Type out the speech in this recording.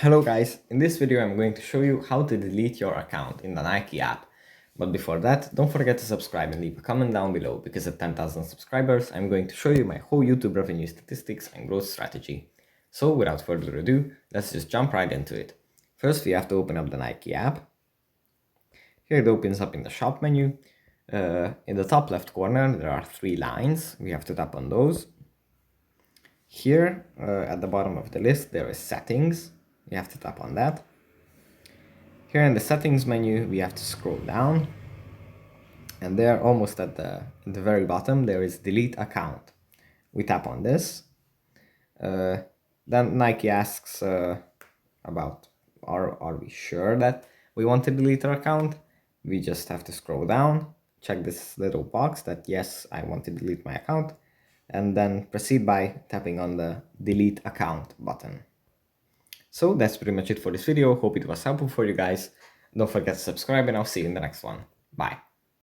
Hello guys, in this video I'm going to show you how to delete your account in the Nike app. But before that, don't forget to subscribe and leave a comment down below, because at 10,000 subscribers I'm going to show you my whole YouTube revenue statistics and growth strategy. So without further ado, let's just jump right into it. First we have to open up the Nike app. Here it opens up in the shop menu. In the top left corner there are three lines, we have to tap on those. Here at the bottom of the list there is settings. You have to tap on that. Here in the settings menu, we have to scroll down, and there, almost at the very bottom, there is delete account. We tap on this. Then Nike asks about are we sure that we want to delete our account? We just have to scroll down, check this little box that yes, I want to delete my account, and then proceed by tapping on the delete account button. So that's pretty much it for this video. Hope it was helpful for you guys. Don't forget to subscribe, and I'll see you in the next one. Bye.